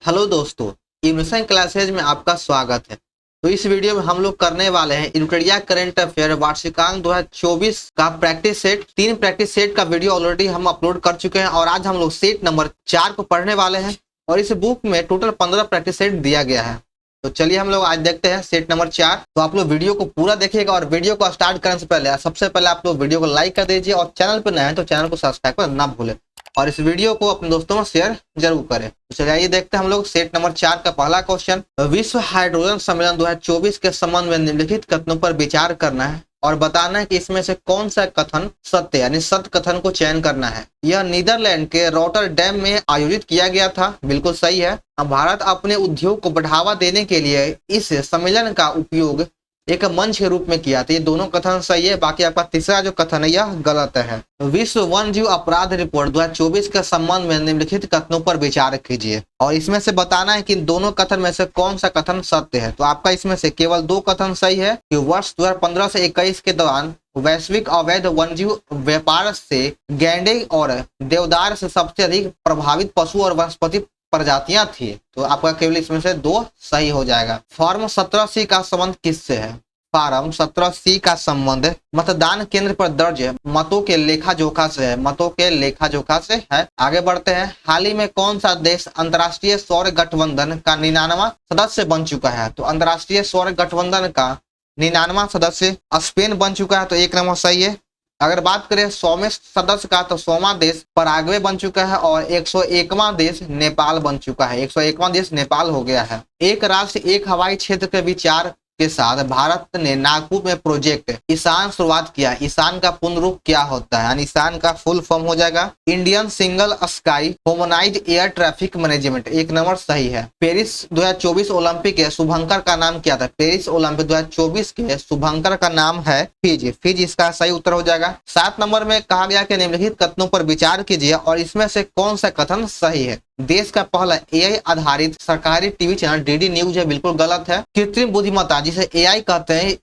Hello दोस्तों, इम्यूनिशन classes में आपका स्वागत है। तो इस वीडियो में हम लोग करने वाले हैं इंडिया करंट अफेयर वार्षिकांक 2024 का प्रैक्टिस सेट। 3 प्रैक्टिस सेट का वीडियो ऑलरेडी हम अपलोड कर चुके हैं और आज हम लोग सेट नंबर 4 को पढ़ने वाले हैं। और इस बुक में टोटल 15 प्रैक्टिस सेट दिया गया है। तो चलिए हम लोग आज देखते हैं सेट नंबर 4। तो आप लोग वीडियो को पूरा देखिएगा और वीडियो को स्टार्ट करने से पहले सबसे पहले आप लोग वीडियो को लाइक कर दीजिए और चैनल पर नए हैं तो चैनल को सब्सक्राइब करना ना भूलें और इस वीडियो को अपने दोस्तों में शेयर जरूर करें। तो चलिए आइए देखते हैं हम लोग सेट नंबर 4 का पहला क्वेश्चन। विश्व हाइड्रोजन सम्मेलन 2024 के संबंध में निम्नलिखित कथनों पर विचार करना है और बताना है कि इसमें से कौन सा कथन सत्य यानी सत्य कथन को चयन करना है। यह नीदरलैंड के रॉटरडैम में आयोजित किया गया था, बिल्कुल सही है। भारत अपने उद्योग को बढ़ावा देने के लिए इस सम्मेलन का उपयोग एक मंच के रूप में किया था। ये दोनों कथन सही है, बाकी आपका तीसरा जो कथन है यह गलत है। विश्व वन्यजीव अपराध रिपोर्ट 2024 के संबंध में निम्नलिखित कथनों पर विचार कीजिए और इसमें से बताना है कि दोनों कथन में से कौन सा कथन सत्य है। तो आपका इसमें से केवल 2 कथन सही है कि वर्ष 2015 से 21 के दौरान वैश्विक अवैध वन्यजीव व्यापार से गैंडे और देवदार से सबसे अधिक प्रभावित पशु और वनस्पति प्रजातियां थी। तो आपका केवल इसमें से 2 सही हो जाएगा। फॉर्म 17C का संबंध किससे है? फॉर्म 17C का संबंध मतदान केंद्र पर दर्ज मतों के लेखा जोखा से है। मतों के लेखा जोखा से है। आगे बढ़ते हैं। हाल ही में कौन सा देश अंतर्राष्ट्रीय सौर गठबंधन का 99वां सदस्य बन चुका है? तो अंतर्राष्ट्रीय सौर गठबंधन का 99वां सदस्य स्पेन बन चुका है। तो 1 नंबर सही है। अगर बात करें 100वें सदस्य का तो 100वां देश पराग्वे बन चुका है और 101वां देश नेपाल बन चुका है। 101वां देश नेपाल हो गया है। एक राष्ट्र एक हवाई क्षेत्र के विचार के साथ भारत ने नागपुर में प्रोजेक्ट ईशान शुरुआत किया। ईशान का पूर्ण रूप क्या होता है? यानी ईशान का फुल फॉर्म हो जाएगा Indian single sky humanised air traffic management. 1 number सही है। पेरिस 2024 ओलंपिक के शुभंकर का नाम क्या था? पेरिस ओलंपिक 2024 के शुभंकर का नाम है फिज। फिज इसका सही उत्तर हो जाएगा। 7 नंबर में कहा गया कि निम्नलिखित कथनों पर विचार कीजिए और इसमें से कौन सा कथन सही है। देश का पहला एआई आधारित सरकारी टीवी चैनल डीडी न्यूज है, बिल्कुल गलत है। कृत्रिम बुद्धिमत्ता जिसे एआई कहते हैं,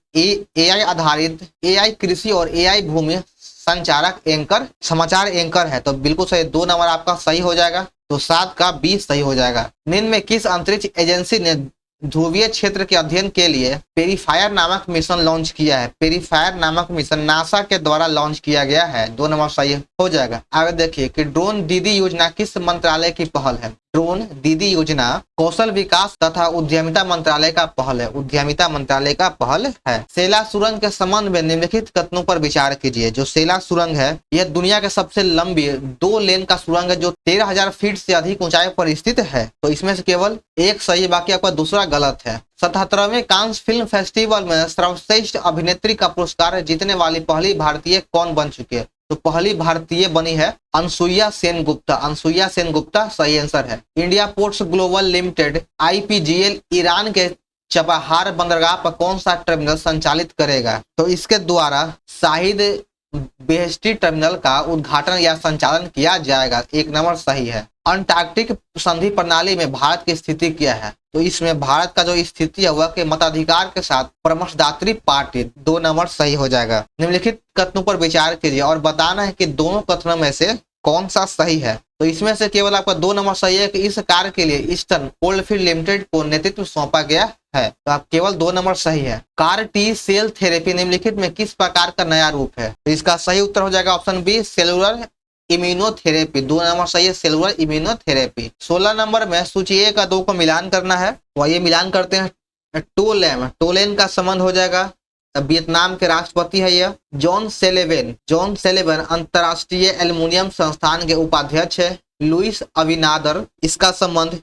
एआई आधारित एआई कृषि और एआई भूमि संचारक एंकर समाचार एंकर है। तो बिल्कुल सही, 2 नंबर आपका सही हो जाएगा। तो 7 का 20 सही हो जाएगा। निम्न में किस अंतरिक्ष एजेंसी ने ध्रुवीय क्षेत्र के अध्ययन के लिए पेरीफायर नामक मिशन लॉन्च किया है? पेरीफायर नामक मिशन नासा के द्वारा लॉन्च किया गया है। 2 नंबर सही हो जाएगा। आगे देखिए कि ड्रोन दीदी योजना किस मंत्रालय की पहल है? ड्रोन दीदी योजना कौशल विकास तथा उद्यमिता मंत्रालय का पहल है। उद्यमिता मंत्रालय का पहल है। सेला सुरंग के संबंध में निम्नलिखित कथनों पर विचार कीजिए। जो सेला सुरंग है यह दुनिया के सबसे लंबी 2 लेन का सुरंग है जो 13,000 फीट से अधिक ऊंचाई पर स्थित है। तो इसमें से केवल 1 सही, बाकी आपका दूसरा गलत है। 77वें कांस फिल्म फेस्टिवल में सर्वश्रेष्ठ अभिनेत्री का पुरस्कार जीतने वाली पहली भारतीय कौन बन चुकी है? तो पहली भारतीय बनी है अनसुईया सेन गुप्ता। अनसुईया सेन गुप्ता सही आंसर है। India ports global limited IPGL Iran के चबाहार बंदरगाह पर कौन सा टर्मिनल संचालित करेगा? तो इसके द्वारा शाहिद बेहेश्ती टर्मिनल का उद्घाटन या संचालन किया जाएगा। 1 नंबर सही है। अंटार्कटिक संधि प्रणाली में भारत की स्थिति क्या है? तो इसमें भारत का जो स्थिति है वह के मताधिकार के साथ परमशदात्री पार्टी। 2 नंबर सही हो जाएगा। निम्नलिखित कथनों पर विचार कीजिए और बताना है कि दोनों कथनों में से कौन सा सही है। तो इसमें से केवल आपका 2 नंबर सही है कि इस कार्य के लिए ईस्टर्न कोलफील्ड लिमिटेड को नेतृत्व सौंपा गया है। तो आप केवल 2 नंबर सही है। कार टी सेल थेरेपी निम्नलिखित में किस प्रकार का नया रूप है? तो इसका सही उत्तर हो जाएगा option B cellular immunotherapy. 2 number सही है, सेलुलर इम्यूनोथेरेपी। 16 नंबर में सूची 1 और 2 को मिलान करना है। तो ये मिलान करते हैं। टोलेन का संबंध हो जाएगा, वियतनाम के राष्ट्रपति है यह। जॉन सेलेवन अंतरराष्ट्रीय एल्युमिनियम संस्थान के उपाध्यक्ष है। लुइस अबिनादर इसका संबंध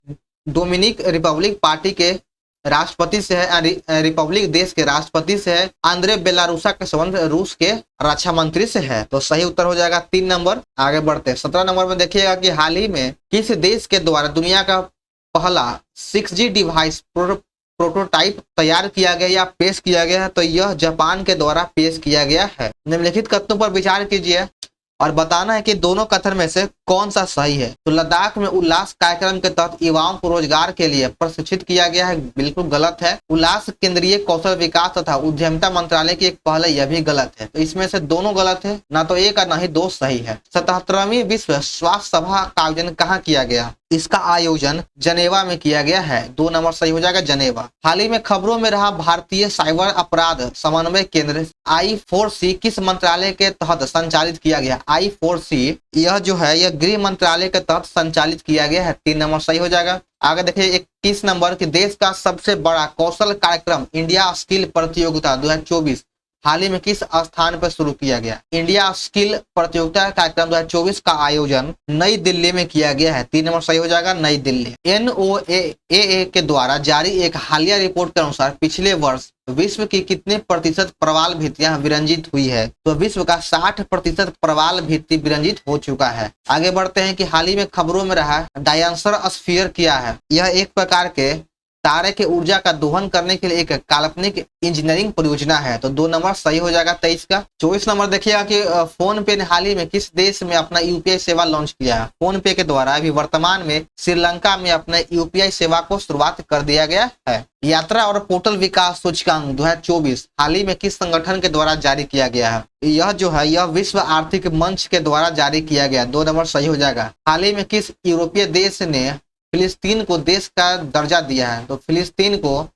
डोमिनिक रिपब्लिक पार्टी के राष्ट्रपति से है, रिपब्लिक देश के राष्ट्रपति से है। आंद्रे बेलारूसा के संबंध रूस के रक्षा मंत्री से है। तो सही उत्तर हो जाएगा 3 नंबर। आगे बढ़ते हैं। 17 नंबर में देखिएगा कि हाल ही में किस देश के द्वारा दुनिया का पहला 6G डिवाइस प्रोटोटाइप तैयार किया गया या पेश किया गया है? तो यह जापान के द्वारा पेश किया गया है। निम्नलिखित कथनों पर विचार कीजिए और बताना है कि दोनों कथन में से कौन सा सही है। तो लद्दाख में उल्लास कार्यक्रम के तहत युवाओं को रोजगार के लिए प्रशिक्षित किया गया है, बिल्कुल गलत है। उल्लास केंद्रीय कौशल विकास तथा उद्यमिता मंत्रालय की एक पहल है, यह भी गलत है। तो इसमें से दोनों गलत है, ना तो एक और ना ही दो सही है। 77वीं विश्व स्वास्थ्य सभा का आयोजन कहाँ किया गया? इसका आयोजन जनेवा में किया गया है। 2 नंबर सही हो जाएगा, जनेवा। हाल ही में खबरों में रहा भारतीय साइबर अपराध समन्वय केंद्र I4C किस मंत्रालय के तहत संचालित किया गया? I4C यह जो है यह गृह मंत्रालय के तहत संचालित किया गया है। 3 नंबर सही हो जाएगा। आगे देखिए 21 नंबर की देश का सबसे बड़ा कौशल कार्यक्रम इंडिया स्किल प्रतियोगिता 2024 हाल ही में किस स्थान पर शुरू किया गया? इंडिया स्किल प्रतियोगिता कार्यक्रम 2024 का आयोजन नई दिल्ली में किया गया है। 3 नंबर सही हो जाएगा, नई दिल्ली। NOAA के द्वारा जारी एक हालिया रिपोर्ट के अनुसार पिछले वर्ष विश्व की कितने प्रतिशत प्रवाल भित्तियां विरंजित हुई है? तो विश्व का 60% प्रवाल भित्ति विरंजित हो चुका है। आगे बढ़ते हैं कि हाल ही में खबरों में रहा डायंसर स्फीयर क्या है? यह एक प्रकार के तारे के ऊर्जा का दोहन करने के लिए एक काल्पनिक इंजीनियरिंग परियोजना है। तो 2 नंबर सही हो जाएगा 23 का। 24 नंबर देखिएगा कि फोन पे ने हाल ही में किस देश में अपना UPI सेवा लॉन्च किया है? फोन पे के द्वारा अभी वर्तमान में श्रीलंका में अपने UPI सेवा को शुरुआत कर दिया गया है। यात्रा और पोर्टल विकास सूचकांक 2024 हाल ही में किस संगठन के द्वारा जारी किया गया है? यह जो है यह विश्व आर्थिक मंच के द्वारा जारी किया गया। 2 नंबर सही हो जाएगा। हाल ही में किस यूरोपीय देश ने फिलिस्तीन को देश का दर्जा दिया है? तो फिलिस्तीन को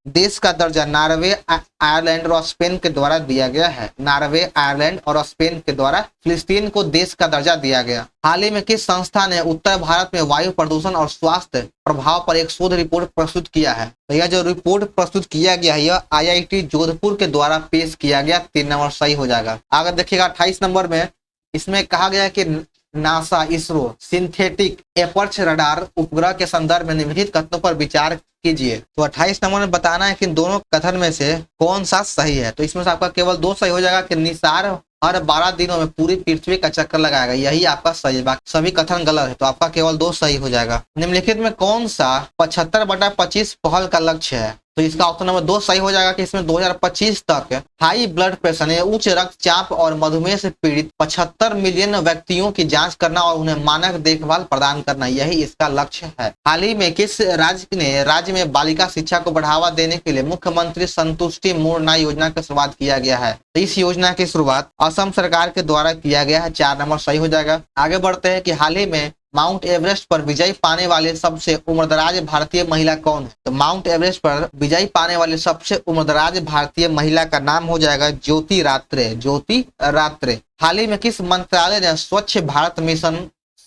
देश का दर्जा नॉर्वे, आयरलैंड और स्पेन के द्वारा दिया गया है। नॉर्वे, आयरलैंड और स्पेन के द्वारा फिलिस्तीन को देश का दर्जा दिया गया। हाल ही में किस संस्था ने उत्तर भारत में वायु प्रदूषण और स्वास्थ्य प्रभाव पर एक शोध रिपोर्ट प्रस्तुत किया है? तो यह जो रिपोर्ट प्रस्तुत किया गया है यह IIT जोधपुर के द्वारा पेश किया गया। 3 नंबर सही हो जाएगा। अगर देखिएगा 28 नंबर में इसमें कहा गया कि NASA ISRO synthetic aperture radar उपग्रह के संदर्भ में निम्नलिखित कथनों पर विचार कीजिए। तो 28 नंबर में बताना है कि दोनों कथन में से कौन सा सही है। तो इसमें से आपका केवल 2 सही हो जाएगा कि निसार हर 12 दिनों में पूरी पृथ्वी का चक्कर लगाएगा, यही आपका सही है। बाकी सभी कथन गलत है, तो आपका केवल 2 सही हो जाएगा। निम्नलिखित में कौन सा 75/25 पहल का लक्ष्य है? तो इसका ऑप्शन नंबर 2 सही हो जाएगा कि इसमें 2025 तक हाई ब्लड प्रेशर यानी उच्च रक्तचाप और मधुमेह से पीड़ित 75 मिलियन व्यक्तियों की जांच करना और उन्हें मानक देखभाल प्रदान करना, यही इसका लक्ष्य है। हाल ही में किस राज्य में बालिका शिक्षा को बढ़ावा देने के लिए मुख्यमंत्री संतुष्टि मूर्णा योजना की शुरुआत किया गया है? तो इस योजना की शुरुआत असम सरकार के द्वारा किया गया है। 4 नंबर सही हो जाएगा। आगे बढ़ते हैं कि हाल ही में माउंट एवरेस्ट पर विजय पाने वाले सबसे उम्रदराज भारतीय महिला कौन है? तो माउंट एवरेस्ट पर विजय पाने वाले सबसे उम्रदराज भारतीय महिला का नाम हो जाएगा ज्योति रात्रे। ज्योति रात्रे। हाल ही में किस मंत्रालय ने स्वच्छ भारत मिशन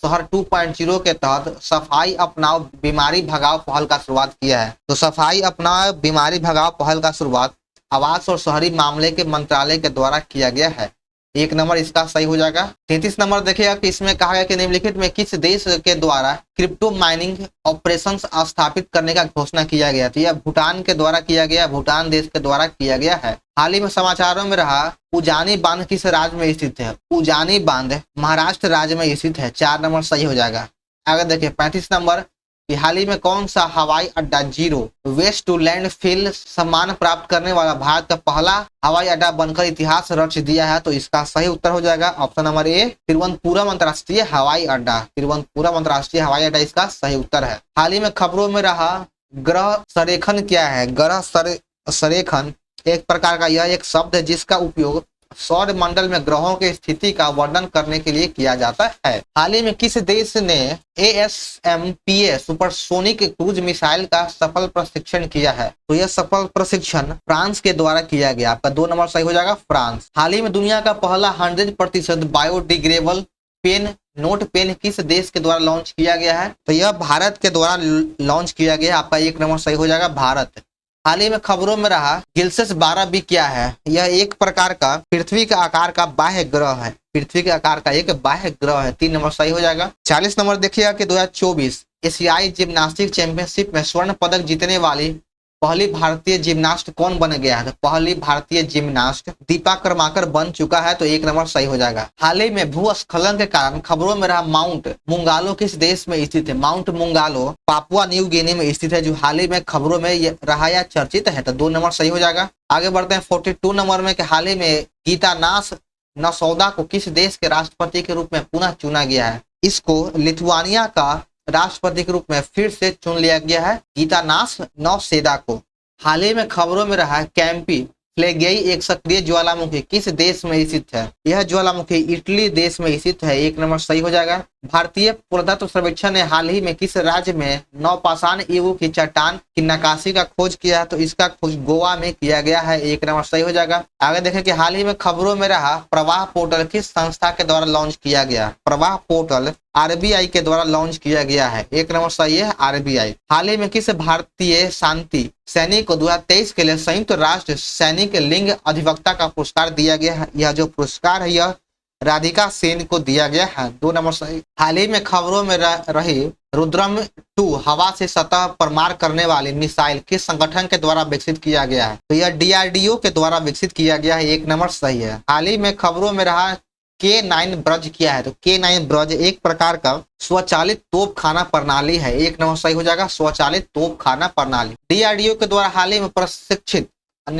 शहर 2.0 के तहत सफाई अपनाओ बीमारी भगाओ पहल का शुरुआत किया है? तो सफाई अपनाओ बीमारी भगाओ पहल का शुरुआत आवास और शहरी मामले के मंत्रालय के द्वारा किया गया है। 1 नंबर इसका सही हो जाएगा। 33 नंबर देखिएगा कि इसमें कहा गया कि निम्नलिखित में किस देश के द्वारा क्रिप्टो माइनिंग ऑपरेशंस स्थापित करने का घोषणा किया गया? तो यह भूटान के द्वारा किया गया, भूटान देश के द्वारा किया गया है। हाल ही में समाचारों में रहा उजानी बांध किस राज्य में स्थित है? उजानी बांध महाराष्ट्र राज्य में स्थित है। 4 नंबर सही हो जाएगा। आगे देखिए 35 नंबर कि हाल ही में कौन सा हवाई अड्डा जीरो वेस्ट टू लैंडफिल सम्मान प्राप्त करने वाला भारत का पहला हवाई अड्डा बनकर इतिहास रच दिया है? तो इसका सही उत्तर हो जाएगा ऑप्शन नंबर ए, तिरुवनंतपुरम अंतर्राष्ट्रीय हवाई अड्डा। तिरुवनंतपुरम अंतर्राष्ट्रीय हवाई अड्डा इसका सही उत्तर है। हाल ही में खबरों में रहा ग्रह संरेखन क्या है? ग्रह संरेखन एक प्रकार का यह एक शब्द है जिसका उपयोग सौर मंडल में ग्रहों की स्थिति का वर्णन करने के लिए किया जाता है। हाल ही में किस देश ने ASMPA सुपरसोनिक क्रूज मिसाइल का सफल प्रशिक्षण किया है? तो यह सफल प्रशिक्षण फ्रांस के द्वारा किया गया। आपका 2 नंबर सही हो जाएगा, फ्रांस। हाल ही में दुनिया का पहला 100% बायोडिग्रेडेबल पेन नोट पेन किस देश के द्वारा लॉन्च किया गया है? तो यह भारत के द्वारा लॉन्च किया गया। आपका 1 नंबर सही हो जाएगा, भारत। हाल ही में खबरों में रहा गिलसेस 12b क्या है? यह एक प्रकार का पृथ्वी के आकार का बाह्य ग्रह है। पृथ्वी के आकार का एक बाह्य ग्रह है। 3 नंबर सही हो जाएगा। 40 नंबर देखिएगा कि 2024 एशियाई जिम्नास्टिक चैंपियनशिप में स्वर्ण पदक जीतने वाली पहली भारतीय जिम्नास्ट कौन बन गया है? पहली भारतीय जिम्नास्ट दीपा कर्माकर बन चुका है। तो 1 नंबर सही हो जाएगा। हाल ही में भूस्खलन के कारण खबरों में रहा माउंट मुंगालो किस देश में स्थित है? माउंट मुंगालो पापुआ न्यू गिनी में स्थित है, जो हाल ही में खबरों में रहा या चर्चित है। तो 2 नंबर सही हो जाएगा। आगे बढ़ते हैं 42 नंबर में कि हाल ही में गीतानाश नसौदा को किस देश के राष्ट्रपति के रूप में पुनः चुना गया है? इसको लिथुआनिया का राष्ट्रपति के रूप में फिर से चुन लिया गया है, गीतानास नौसेदा को। हाल ही में खबरों में रहा कैंपी फ्लेगियाई एक सक्रिय ज्वालामुखी किस देश में स्थित है? यह ज्वालामुखी इटली देश में स्थित है। 1 नंबर सही हो जाएगा। भारतीय पुरातत्व सर्वेक्षण ने हाल ही में किस राज्य में नवपाषाण युग की चट्टान की नक्काशी का खोज किया है? तो इसका खोज गोवा में किया गया है। 1 नंबर सही हो जाएगा। आगे देखें कि हाल ही में खबरों में रहा प्रवाह पोर्टल किस संस्था के द्वारा लॉन्च किया गया? प्रवाह पोर्टल आरबीआई के द्वारा लॉन्च किया गया है। 1 नंबर सही है, आरबीआई। हाल ही में किस भारतीय शांति सैनिक को 2023 के लिए संयुक्त राष्ट्र सैनिक लिंग अधिवक्ता का पुरस्कार दिया गया है? यह जो पुरस्कार है यह राधिका सेन को दिया गया है। 2 नंबर सही। हाल ही में खबरों में रही रुद्रम 2 हवा से सतह पर मार करने वाली मिसाइल किस संगठन के द्वारा विकसित किया गया है? तो यह डीआरडीओ के द्वारा विकसित किया गया है। 1 नंबर सही है। हाल ही में खबरों में रहा K9 ब्रज क्या है? तो K9 ब्रज एक प्रकार का स्वचालित तोप खाना प्रणाली है। 1 नंबर सही हो जाएगा, स्वचालित तोप खाना प्रणाली। डीआरडीओ के द्वारा हाल ही में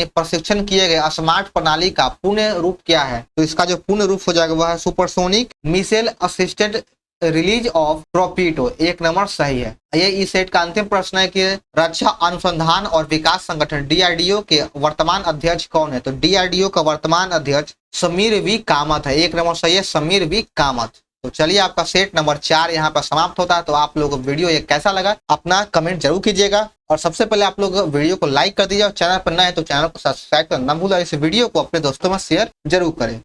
प्रशिक्षण किए गए स्मार्ट प्रणाली का पूर्ण रूप क्या है? तो इसका जो पूर्ण रूप हो जाएगा वह है supersonic missile assistant release of torpedo. 1 number सही है। ये इस सेट का अंतिम प्रश्न है कि रक्षा अनुसंधान और विकास संगठन डीआरडीओ के वर्तमान अध्यक्ष कौन है? तो डीआरडीओ का वर्तमान अध्यक्ष समीर वी कामत है। 1 नंबर सही है, समीर वी कामत। तो चलिए आपका सेट नंबर 4 यहाँ पर समाप्त होता है। तो आप लोगों को वीडियो ये कैसा लगा अपना कमेंट जरूर कीजिएगा और सबसे पहले आप लोग वीडियो को लाइक कर दीजिए और चैनल पर नए हैं तो चैनल को सब्सक्राइब करना ना भूलें। इस वीडियो को अपने दोस्तों में शेयर जरूर करें।